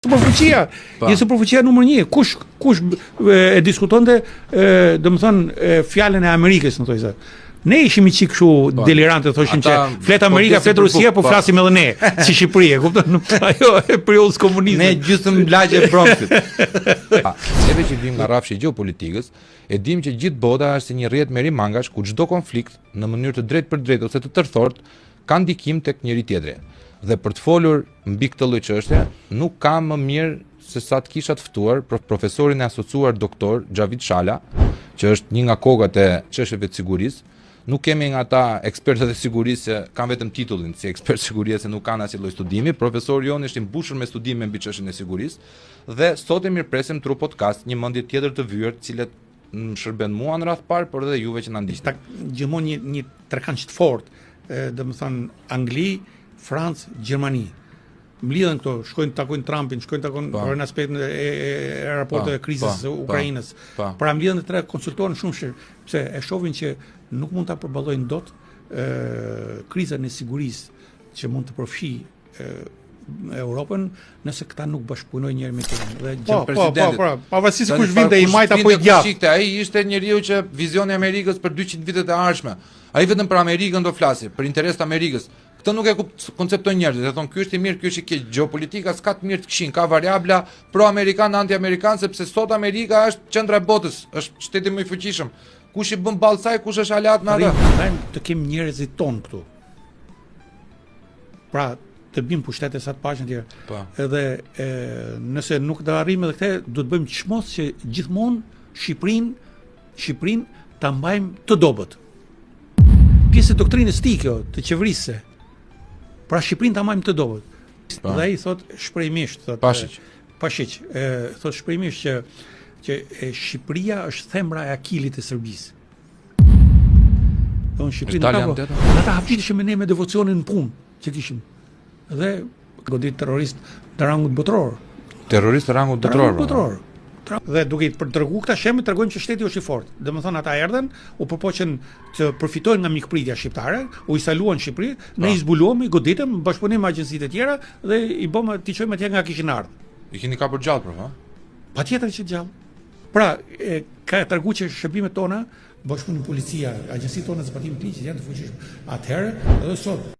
Superfuqia, je superfuqia numër 1. Kush e diskutonte, domethënë fjalën e Amerikës, në thojë. Ne ishim i çik kështu delirante, thoshin që flet Amerika, flet Rusia, po flasim edhe ne, si Shqipëria, kupton? Ajo e periudhës komunizmit. Ne gjysmë lagje e Bronxit. Neve që vim nga rrafshi i gjeopolitikës, e dim që gjithë bota është si një rrjet me rimangash ku çdo konflikt në mënyrë të drejtë për drejtë ose të tërthort ka ndikim tek njëri tjetri. Dhe për të folur mbi këtë lloj çështje, nuk ka më mirë se sa të kisha të ftuar profesorin e asociuar doktor Xhavid Shala, që është një nga kokat e çështjeve të sigurisë. Nuk kemi nga ata ekspertët e sigurisë që kanë vetëm titullin si ekspert sigurie se nuk kanë asnjë lloj studimi. Profesori jonë është i mbushur me studime mbi çështjen e sigurisë dhe sot e mirpresim tru podcast një mendje tjetër të vyer, të cilët më shërben mua në radh parë, por edhe juve që na ndiqni. Gjithmonë një trekanç të fortë, domethënë Angli, Francë, Gjermani. Mlidhen këto, shkojnë takojnë Trumpin, shkojnë takojnë për në aspektin e raporteve të krizës së Ukrainës. Pra mlidhen të tre konsultohen shumë pse e shohin që nuk mund ta përballojnë dot krizën e sigurisë që mund të përfshijë Europën nëse këta nuk bashkëpunojnë njëri me tjetrin. Dhe gjë presidentit. Pavarësisht se kush vinte i majt apo i djathtë. Ai ishte njeriu që vizioni i Amerikës për 200 vitet e ardhshme. Ai vetëm për Amerikën do flasi, për interes të Amerikës. Këtë nuk e konceptojnë njerëzit. E thonë ky është i mirë, ky është i keq. Gjeopolitika s'ka të mirë të këqij, ka variabla pro-amerikan, anti-amerikan, sepse sot Amerika është qendra e botës, është shteti më i fuqishëm. Kush i bën ballë saj, kush është aleat me atë? Ne të kemi njerëzit ton këtu. Pra, të bëjmë pushtete sa të pashën tjerë. Edhe nëse nuk do arrijmë edhe këtë, do të bëjmë çmos që gjithmonë Shqipërinë ta mbajmë të dobët. Pjesë e doktrinës ti kjo, të qeverisë. Pra Shqipërinë ta mbajmë të dobët. Dhe ai thot shprehimisht, thot Pashiq, thot shprehimisht që Shqipëria është thembra e Akilit të Serbisë. Don Shqipërinë ata hapiteshim ne me devocionin në punë që kishim. Dhe godit terrorist të rangut botror. Terrorist të rangut botror. Dhe duke i treguar këta shembuj tregojmë që shteti është i fortë. Domethënë ata erdhën, u përpoqën të përfitojnë nga mikpritja shqiptare, u instaluan në Shqipëri, ne i zbuluam, i goditëm, bashkëpunim me agjencitë e tjera dhe i bëm ti çojmë atje nga kishin ardhur. I keni kapur gjallë, prof, ha? Patjetër që gjallë. Pra, ka treguar që shërbimet tona, bashkëpunim policia, agjencitë tona zbatimi të ligjit janë të fuqishme. Atëherë, edhe sot